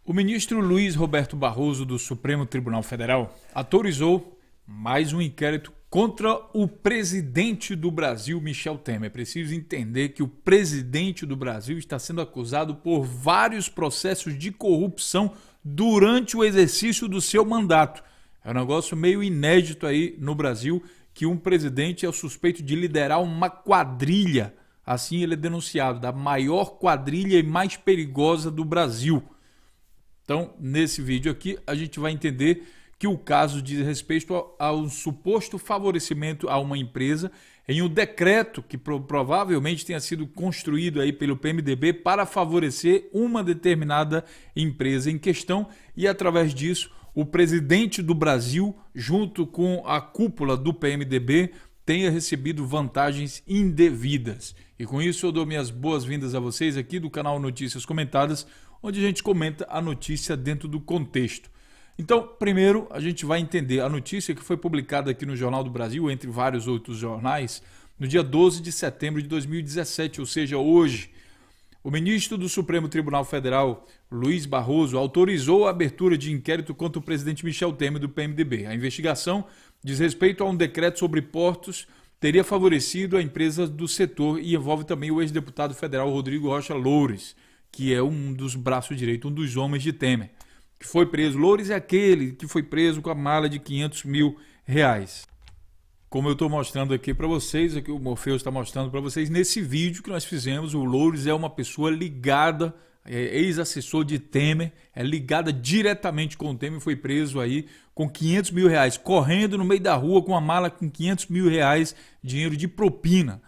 O ministro Luiz Roberto Barroso, do Supremo Tribunal Federal, autorizou mais um inquérito contra o presidente do Brasil, Michel Temer. É preciso entender que o presidente do Brasil está sendo acusado por vários processos de corrupção durante o exercício do seu mandato. É um negócio meio inédito aí no Brasil, que um presidente é o suspeito de liderar uma quadrilha, assim ele é denunciado, da maior quadrilha e mais perigosa do Brasil. Então, nesse vídeo aqui, a gente vai entender que o caso diz respeito ao suposto favorecimento a uma empresa em um decreto que provavelmente tenha sido construído aí pelo PMDB para favorecer uma determinada empresa em questão e, através disso, o presidente do Brasil, junto com a cúpula do PMDB, tenha recebido vantagens indevidas. E com isso eu dou minhas boas-vindas a vocês aqui do canal Notícias Comentadas, onde a gente comenta a notícia dentro do contexto. Então, primeiro, a gente vai entender a notícia que foi publicada aqui no Jornal do Brasil, entre vários outros jornais, no dia 12 de setembro de 2017, ou seja, hoje. O ministro do Supremo Tribunal Federal, Luiz Barroso, autorizou a abertura de inquérito contra o presidente Michel Temer, do PMDB. A investigação diz respeito a um decreto sobre portos, teria favorecido a empresas do setor e envolve também o ex-deputado federal Rodrigo Rocha Loures, que é um dos braços direitos, um dos homens de Temer, que foi preso. Loures é aquele que foi preso com a mala de R$500 mil. Como eu estou mostrando aqui para vocês, aqui o Morfeu está mostrando para vocês, nesse vídeo que nós fizemos, o Loures é uma pessoa ligada, ex-assessor de Temer, é ligada diretamente com o Temer, foi preso aí com R$500 mil, correndo no meio da rua com uma mala com R$500 mil, dinheiro de propina,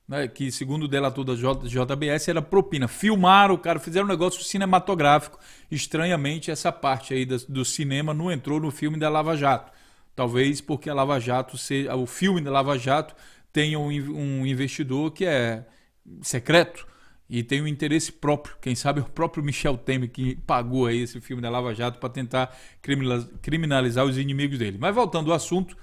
né, que segundo o delator da JBS era propina. Filmaram o cara, fizeram um negócio cinematográfico. Estranhamente, essa parte aí do cinema não entrou no filme da Lava Jato. Talvez porque a Lava Jato, o filme da Lava Jato tenha um investidor que é secreto e tem um interesse próprio. Quem sabe é o próprio Michel Temer que pagou aí esse filme da Lava Jato para tentar criminalizar os inimigos dele. Mas voltando ao assunto,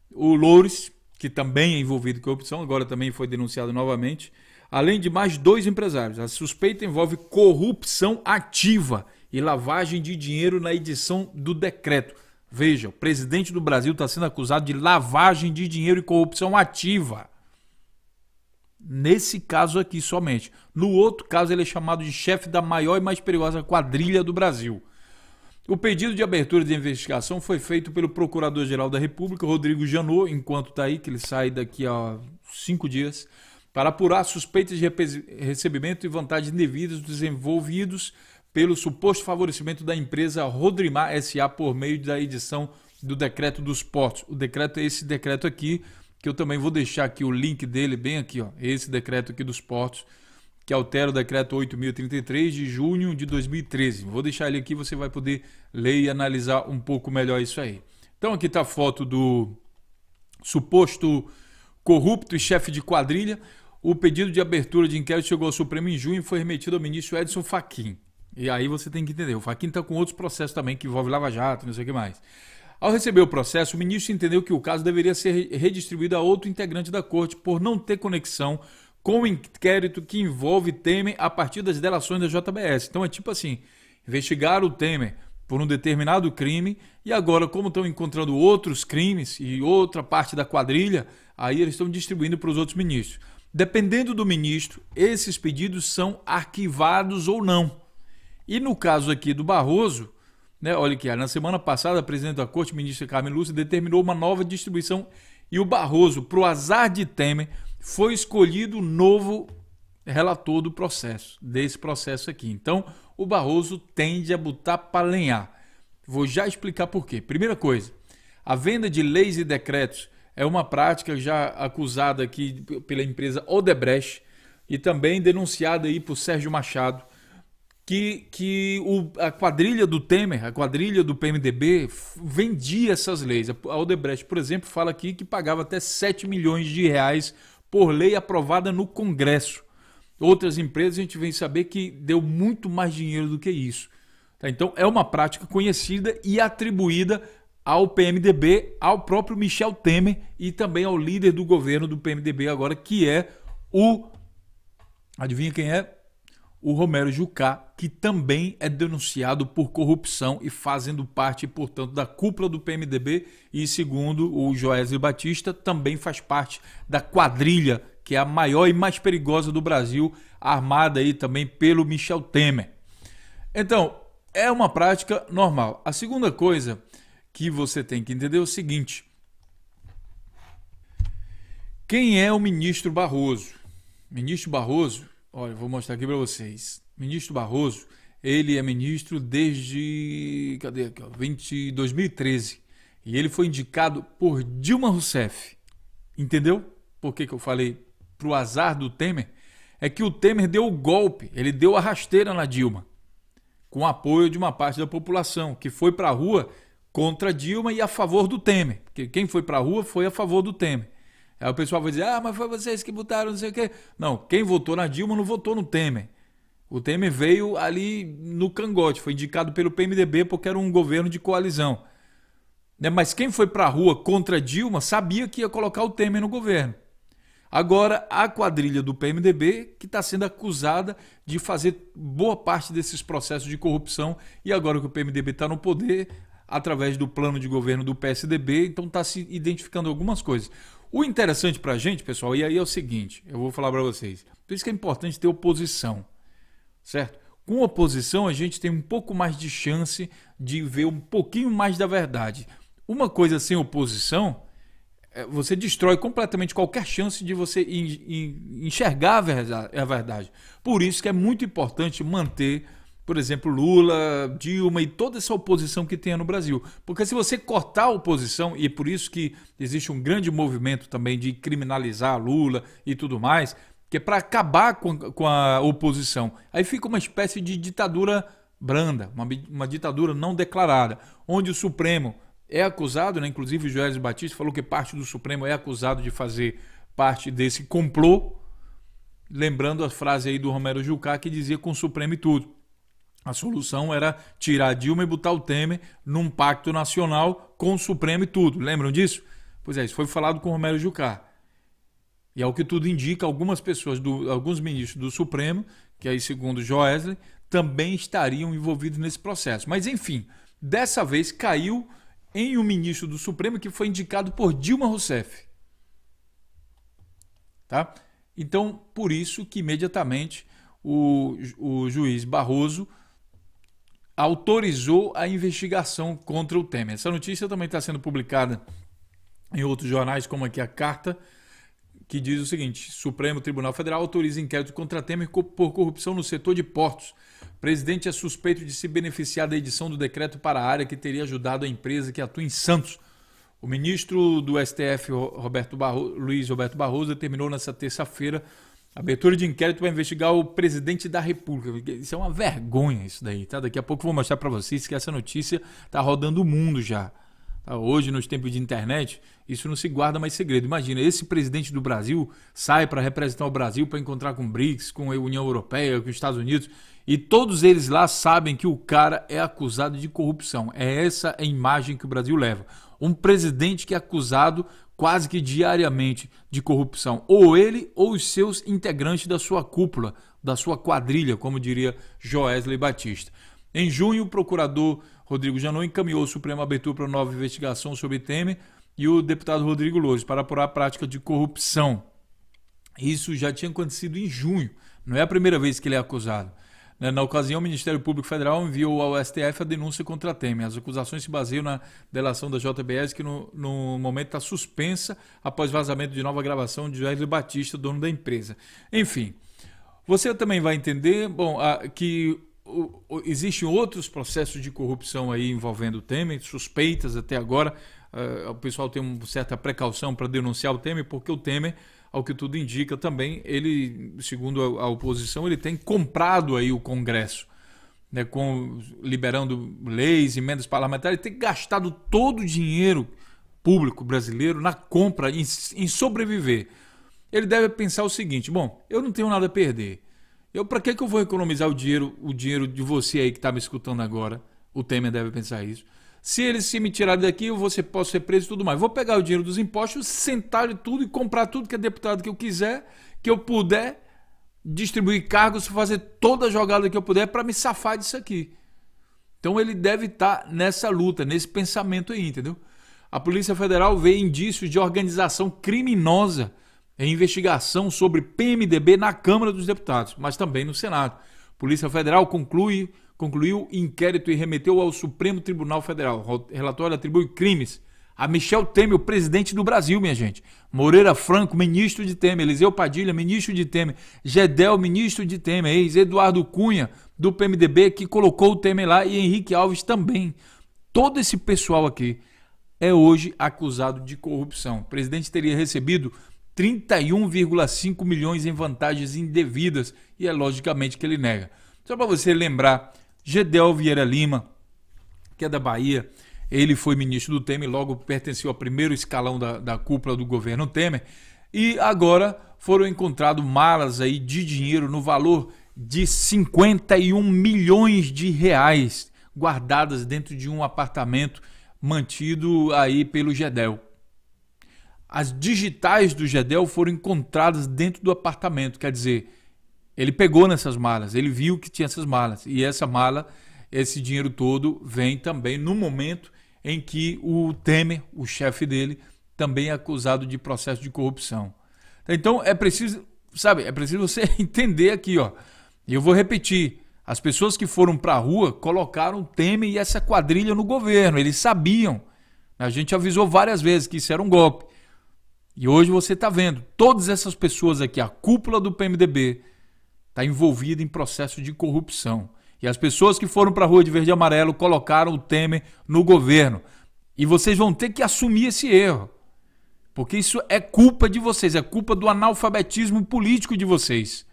o Loures, que também é envolvido em corrupção, agora também foi denunciado novamente, além de mais 2 empresários. A suspeita envolve corrupção ativa e lavagem de dinheiro na edição do decreto. Veja, o presidente do Brasil está sendo acusado de lavagem de dinheiro e corrupção ativa. Nesse caso aqui somente. No outro caso, ele é chamado de chefe da maior e mais perigosa quadrilha do Brasil. O pedido de abertura de investigação foi feito pelo Procurador-Geral da República, Rodrigo Janot, enquanto está aí, que ele sai daqui a 5 dias, para apurar suspeitas de recebimento e vantagens indevidas dos envolvidos pelo suposto favorecimento da empresa Rodrimar S.A. por meio da edição do Decreto dos Portos. O decreto é esse decreto aqui, que eu também vou deixar aqui o link dele bem aqui, ó, esse decreto aqui dos portos, que altera o decreto 8.033 de junho de 2013. Vou deixar ele aqui, você vai poder ler e analisar um pouco melhor isso aí. Então aqui está a foto do suposto corrupto e chefe de quadrilha. O pedido de abertura de inquérito chegou ao Supremo em junho e foi remetido ao ministro Edson Fachin. E aí você tem que entender, o Fachin está com outros processos também, que envolve Lava Jato, não sei o que mais. Ao receber o processo, o ministro entendeu que o caso deveria ser redistribuído a outro integrante da corte por não ter conexão com o inquérito que envolve Temer a partir das delações da JBS. Então é tipo assim, investigaram o Temer por um determinado crime e agora, como estão encontrando outros crimes e outra parte da quadrilha, aí eles estão distribuindo para os outros ministros. Dependendo do ministro, esses pedidos são arquivados ou não. E no caso aqui do Barroso, né, olha aqui, na semana passada, a presidente da corte, ministra Carmen Lúcia, determinou uma nova distribuição e o Barroso, para o azar de Temer, foi escolhido o novo relator do processo, desse processo aqui. Então, o Barroso tende a botar para lenhar. Vou já explicar por quê. Primeira coisa, a venda de leis e decretos é uma prática já acusada aqui pela empresa Odebrecht e também denunciada aí por Sérgio Machado, a quadrilha do Temer, a quadrilha do PMDB vendia essas leis. A Odebrecht, por exemplo, fala aqui que pagava até R$7 milhões por lei aprovada no Congresso. Outras empresas a gente vem saber que deu muito mais dinheiro do que isso. Tá? Então é uma prática conhecida e atribuída ao PMDB, ao próprio Michel Temer e também ao líder do governo do PMDB agora, que é o... Adivinha quem é? o Romero Jucá, que também é denunciado por corrupção e fazendo parte, portanto, da cúpula do PMDB, e segundo o Joesley Batista, também faz parte da quadrilha, que é a maior e mais perigosa do Brasil, armada aí também pelo Michel Temer. Então, é uma prática normal. A segunda coisa que você tem que entender é o seguinte: quem é o ministro Barroso? Ministro Barroso, olha, vou mostrar aqui para vocês. Ministro Barroso, ele é ministro desde 2013. E ele foi indicado por Dilma Rousseff. Entendeu? Por que eu falei pro azar do Temer? É que o Temer deu o golpe, ele deu a rasteira na Dilma, com apoio de uma parte da população, que foi para a rua contra Dilma e a favor do Temer. Porque quem foi para a rua foi a favor do Temer. Aí o pessoal vai dizer, mas foi vocês que botaram não sei o quê. Não, quem votou na Dilma não votou no Temer. O Temer veio ali no cangote, foi indicado pelo PMDB porque era um governo de coalizão. Mas quem foi para a rua contra Dilma sabia que ia colocar o Temer no governo. Agora, a quadrilha do PMDB que está sendo acusada de fazer boa parte desses processos de corrupção, e agora que o PMDB está no poder, através do plano de governo do PSDB, então está se identificando algumas coisas. O interessante para a gente, pessoal, e aí é o seguinte, eu vou falar para vocês, por isso que é importante ter oposição, certo? Com oposição a gente tem um pouco mais de chance de ver um pouquinho mais da verdade. Uma coisa sem oposição, você destrói completamente qualquer chance de você enxergar a verdade. Por isso que é muito importante manter, por exemplo, Lula, Dilma e toda essa oposição que tem no Brasil. Porque se você cortar a oposição, e é por isso que existe um grande movimento também de criminalizar Lula e tudo mais, que é para acabar com a oposição. Aí fica uma espécie de ditadura branda, uma ditadura não declarada, onde o Supremo é acusado, né? Inclusive o Joesley Batista falou que parte do Supremo é acusado de fazer parte desse complô, lembrando a frase aí do Romero Jucá que dizia com o Supremo e tudo. A solução era tirar Dilma e botar o Temer num pacto nacional com o Supremo e tudo. Lembram disso? Pois é, isso foi falado com o Romero Jucá. E ao que tudo indica, algumas pessoas, alguns ministros do Supremo, que aí segundo Joesley, também estariam envolvidos nesse processo. Mas enfim, dessa vez caiu em um ministro do Supremo que foi indicado por Dilma Rousseff. Tá? Então, por isso que imediatamente o juiz Barroso autorizou a investigação contra o Temer. Essa notícia também está sendo publicada em outros jornais, como aqui a Carta, que diz o seguinte: Supremo Tribunal Federal autoriza inquérito contra Temer por corrupção no setor de portos. O presidente é suspeito de se beneficiar da edição do decreto para a área que teria ajudado a empresa que atua em Santos. O ministro do STF, Luiz Roberto Barroso, determinou nesta terça-feira a abertura de inquérito para investigar o presidente da República. Isso é uma vergonha isso daí, tá? Daqui a pouco eu vou mostrar para vocês que essa notícia está rodando o mundo já. Hoje, nos tempos de internet, isso não se guarda mais segredo. Imagina, esse presidente do Brasil sai para representar o Brasil, para encontrar com o BRICS, com a União Europeia, com os Estados Unidos, e todos eles lá sabem que o cara é acusado de corrupção. É essa a imagem que o Brasil leva. Um presidente que é acusado quase que diariamente de corrupção. Ou ele ou os seus integrantes da sua cúpula, da sua quadrilha, como diria Joesley Batista. Em junho, o procurador Rodrigo Janot encaminhou ao Supremo a abertura para nova investigação sobre Temer e o deputado Rodrigo Loures para apurar a prática de corrupção. Isso já tinha acontecido em junho, não é a primeira vez que ele é acusado. Na ocasião, o Ministério Público Federal enviou ao STF a denúncia contra Temer. As acusações se baseiam na delação da JBS, que no momento está suspensa após vazamento de nova gravação de Joesley Batista, dono da empresa. Enfim, você também vai entender que existem outros processos de corrupção aí envolvendo o Temer, suspeitas até agora. O pessoal tem uma certa precaução para denunciar o Temer, porque o Temer, ao que tudo indica também, ele, segundo a oposição, ele tem comprado aí o Congresso, né, liberando leis, emendas parlamentares, ele tem gastado todo o dinheiro público brasileiro na compra, em sobreviver. Ele deve pensar o seguinte: bom, eu não tenho nada a perder. Para que eu vou economizar o dinheiro de você aí que está me escutando agora? O Temer deve pensar isso. Se eles se me tirarem daqui, posso ser preso e tudo mais. Vou pegar o dinheiro dos impostos, sentar tudo e comprar tudo que é deputado que eu quiser, que eu puder, distribuir cargos, fazer toda a jogada que eu puder para me safar disso aqui. Então ele deve estar nessa luta, nesse pensamento aí, entendeu? A Polícia Federal vê indícios de organização criminosa em investigação sobre PMDB na Câmara dos Deputados, mas também no Senado. A Polícia Federal concluiu inquérito e remeteu ao Supremo Tribunal Federal. O relatório atribui crimes a Michel Temer, o presidente do Brasil, minha gente. Moreira Franco, ministro de Temer. Eliseu Padilha, ministro de Temer. Gedel, ministro de Temer. Eduardo Cunha, do PMDB, que colocou o Temer lá, e Henrique Alves também. Todo esse pessoal aqui é hoje acusado de corrupção. O presidente teria recebido 31,5 milhões em vantagens indevidas, e é logicamente que ele nega. Só para você lembrar, Gedel Vieira Lima, que é da Bahia, ele foi ministro do Temer, logo pertenceu ao primeiro escalão da cúpula do governo Temer, e agora foram encontrados malas aí de dinheiro no valor de 51 milhões de reais guardadas dentro de um apartamento mantido aí pelo Gedel. As digitais do Gedel foram encontradas dentro do apartamento, quer dizer, ele pegou nessas malas, ele viu que tinha essas malas, e essa mala, esse dinheiro todo vem também no momento em que o Temer, o chefe dele, também é acusado de processo de corrupção. Então é preciso, sabe, é preciso você entender aqui, ó. E eu vou repetir, as pessoas que foram para a rua colocaram o Temer e essa quadrilha no governo, eles sabiam. A gente avisou várias vezes que isso era um golpe. E hoje você está vendo, todas essas pessoas aqui, a cúpula do PMDB, está envolvida em processo de corrupção. E as pessoas que foram para a rua de verde e amarelo colocaram o Temer no governo. E vocês vão ter que assumir esse erro. Porque isso é culpa de vocês, é culpa do analfabetismo político de vocês.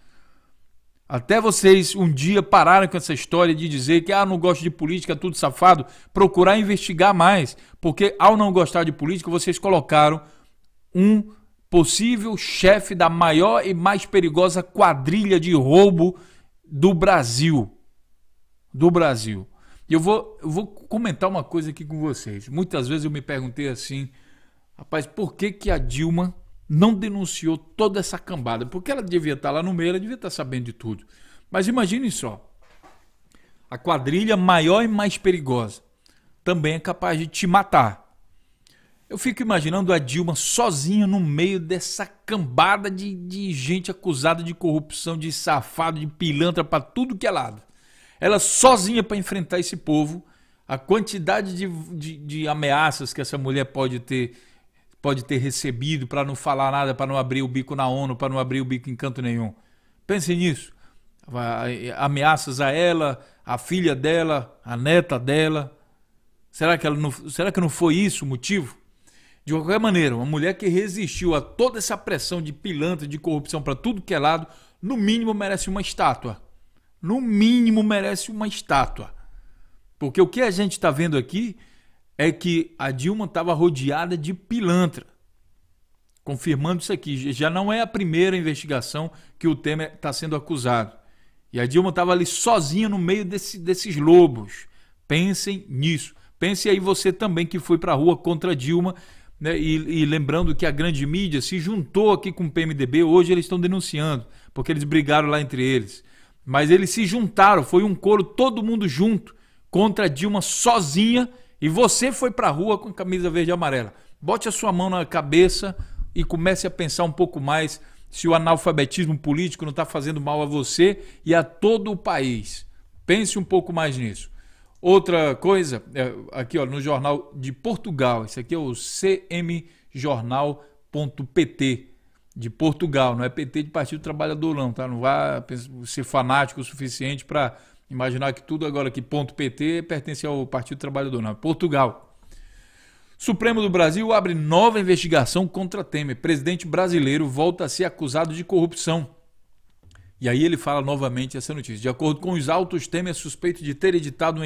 Até vocês um dia pararem com essa história de dizer que não gosto de política, tudo safado, procurar investigar mais. Porque ao não gostar de política, vocês colocaram um possível chefe da maior e mais perigosa quadrilha de roubo do Brasil. E eu vou comentar uma coisa aqui com vocês. Muitas vezes eu me perguntei assim, rapaz, por que a Dilma não denunciou toda essa cambada? Porque ela devia estar lá no meio, ela devia estar sabendo de tudo. Mas imagine só, a quadrilha maior e mais perigosa também é capaz de te matar. Eu fico imaginando a Dilma sozinha no meio dessa cambada de gente acusada de corrupção, de safado, de pilantra para tudo que é lado. Ela sozinha para enfrentar esse povo, a quantidade de ameaças que essa mulher pode ter recebido para não falar nada, para não abrir o bico na ONU, para não abrir o bico em canto nenhum. Pense nisso. Ameaças a ela, a filha dela, a neta dela. Será que não foi isso o motivo? De qualquer maneira, uma mulher que resistiu a toda essa pressão de pilantra, de corrupção para tudo que é lado, no mínimo merece uma estátua. No mínimo merece uma estátua. Porque o que a gente está vendo aqui é que a Dilma estava rodeada de pilantra. Confirmando isso aqui. Já não é a primeira investigação que o Temer está sendo acusado. E a Dilma estava ali sozinha no meio desses lobos. Pensem nisso. Pense aí você também que foi para a rua contra a Dilma, né? E lembrando que a grande mídia se juntou aqui com o PMDB. Hoje eles estão denunciando, porque eles brigaram lá entre eles. Mas eles se juntaram, foi um coro, todo mundo junto, contra a Dilma sozinha, e você foi para a rua com a camisa verde e amarela. Bote a sua mão na cabeça e comece a pensar um pouco mais se o analfabetismo político não está fazendo mal a você e a todo o país. Pense um pouco mais nisso. Outra coisa, aqui ó, no Jornal de Portugal, esse aqui é o cmjornal.pt, de Portugal, não é PT de Partido Trabalhador não, tá? Não vá ser fanático o suficiente para imaginar que tudo agora aqui .pt pertence ao Partido Trabalhador, não, é Portugal. Supremo do Brasil abre nova investigação contra Temer. Presidente brasileiro volta a ser acusado de corrupção. E aí ele fala novamente essa notícia. De acordo com os autos, Temer é suspeito de ter editado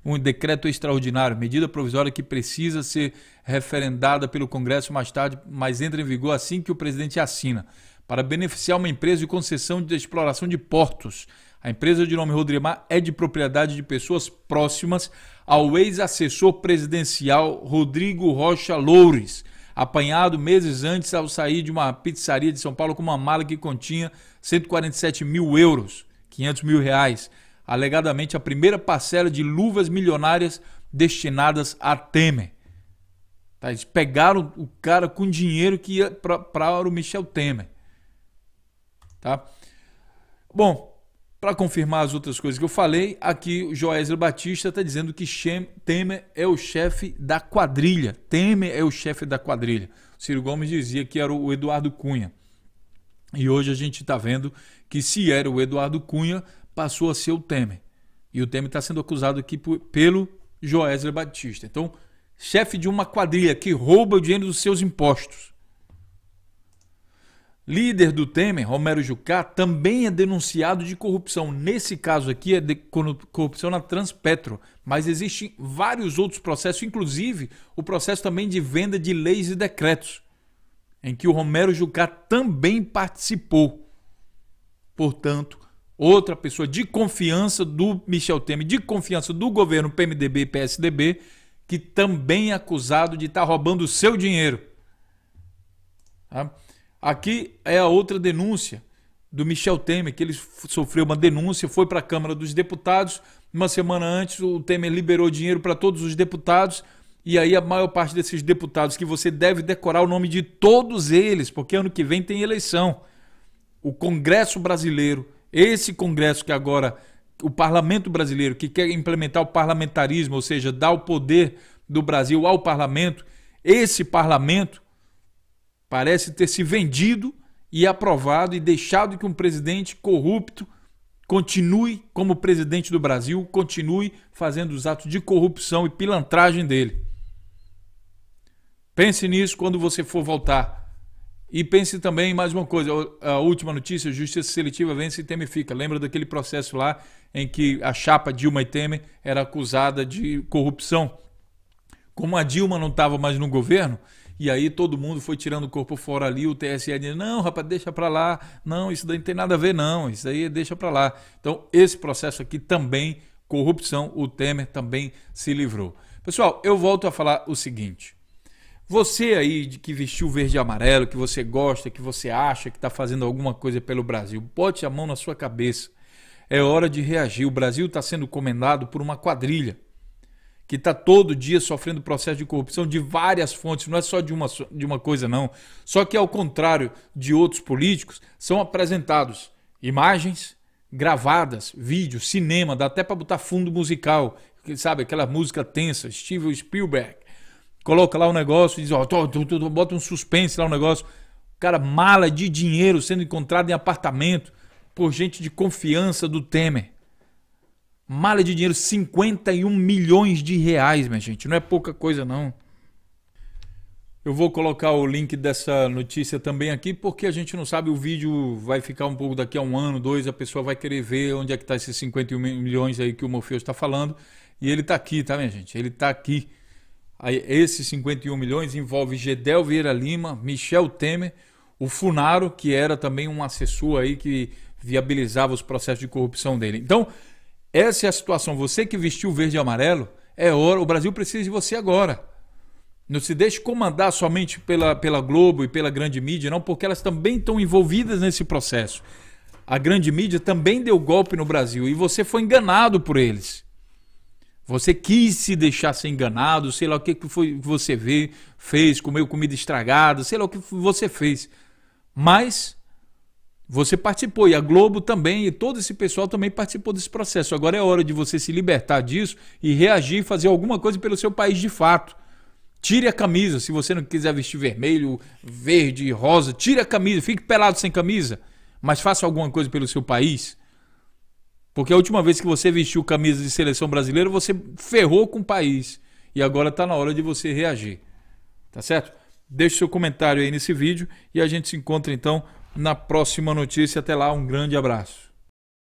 um decreto extraordinário, medida provisória que precisa ser referendada pelo Congresso mais tarde, mas entra em vigor assim que o presidente assina, para beneficiar uma empresa de concessão de exploração de portos. A empresa de nome Rodremar é de propriedade de pessoas próximas ao ex-assessor presidencial Rodrigo Rocha Loures. apanhado meses antes ao sair de uma pizzaria de São Paulo com uma mala que continha 147 mil euros, 500 mil reais, alegadamente a primeira parcela de luvas milionárias destinadas a Temer. Tá, eles pegaram o cara com dinheiro que ia para o Michel Temer. Tá? Bom, para confirmar as outras coisas que eu falei, aqui o Joesley Batista está dizendo que Temer é o chefe da quadrilha. Temer é o chefe da quadrilha. O Ciro Gomes dizia que era o Eduardo Cunha. E hoje a gente está vendo que se era o Eduardo Cunha, passou a ser o Temer. E o Temer está sendo acusado aqui pelo Joesley Batista. Então, chefe de uma quadrilha que rouba o dinheiro dos seus impostos. Líder do Temer, Romero Jucá, também é denunciado de corrupção. Nesse caso aqui é de corrupção na Transpetro, mas existem vários outros processos, inclusive o processo também de venda de leis e decretos, em que o Romero Jucá também participou. Portanto, outra pessoa de confiança do Michel Temer, de confiança do governo PMDB e PSDB, que também é acusado de estar roubando o seu dinheiro. Tá? Aqui é a outra denúncia do Michel Temer, que ele sofreu uma denúncia, foi para a Câmara dos Deputados. Uma semana antes, o Temer liberou dinheiro para todos os deputados. E aí a maior parte desses deputados, que você deve decorar o nome de todos eles, porque ano que vem tem eleição. O Congresso Brasileiro, esse Congresso que agora, o Parlamento Brasileiro, que quer implementar o parlamentarismo, ou seja, dar o poder do Brasil ao Parlamento, esse Parlamento parece ter se vendido e aprovado e deixado que um presidente corrupto continue como presidente do Brasil, continue fazendo os atos de corrupção e pilantragem dele. Pense nisso quando você for voltar. E pense também em mais uma coisa, a última notícia, justiça seletiva vence e Temer fica. Lembra daquele processo lá em que a chapa Dilma e Temer era acusada de corrupção? Como a Dilma não estava mais no governo, e aí todo mundo foi tirando o corpo fora ali, o TSE dizendo, não, rapaz, deixa para lá, não, isso daí não tem nada a ver não, isso aí deixa para lá. Então esse processo aqui também, corrupção, o Temer também se livrou. Pessoal, eu volto a falar o seguinte, você aí que vestiu verde e amarelo, que você gosta, que você acha que está fazendo alguma coisa pelo Brasil, bote a mão na sua cabeça, é hora de reagir. O Brasil está sendo comandado por uma quadrilha, que está todo dia sofrendo processo de corrupção de várias fontes, não é só de uma coisa não. Só que ao contrário de outros políticos, são apresentados imagens gravadas, vídeos, cinema, dá até para botar fundo musical, sabe, aquela música tensa, Steven Spielberg, coloca lá o negócio e diz, ó, bota um suspense lá o negócio, cara, mala de dinheiro sendo encontrada em apartamento por gente de confiança do Temer. Mala de dinheiro, 51 milhões de reais, minha gente. Não é pouca coisa, não. Eu vou colocar o link dessa notícia também aqui, porque a gente não sabe, o vídeo vai ficar um pouco daqui a 1 ano, 2, a pessoa vai querer ver onde é que está esses 51 milhões aí que o Morpheus está falando. E ele está aqui, tá, minha gente? Ele está aqui. Aí, esses 51 milhões envolve Gedel Vieira Lima, Michel Temer, o Funaro, que era também um assessor aí que viabilizava os processos de corrupção dele. Então, essa é a situação. Você que vestiu verde e amarelo, é hora, o Brasil precisa de você agora. Não se deixe comandar somente pela Globo e pela grande mídia, não, porque elas também estão envolvidas nesse processo. A grande mídia também deu golpe no Brasil e você foi enganado por eles. Você quis se deixar ser enganado, sei lá o que foi que você fez, comeu comida estragada, sei lá o que você fez. Mas você participou, e a Globo também, e todo esse pessoal também participou desse processo. Agora é hora de você se libertar disso e reagir e fazer alguma coisa pelo seu país de fato. Tire a camisa, se você não quiser vestir vermelho, verde, rosa, tire a camisa, fique pelado sem camisa, mas faça alguma coisa pelo seu país. Porque a última vez que você vestiu camisa de seleção brasileira, você ferrou com o país. E agora está na hora de você reagir. Tá certo? Deixe seu comentário aí nesse vídeo e a gente se encontra então na próxima notícia. Até lá, um grande abraço.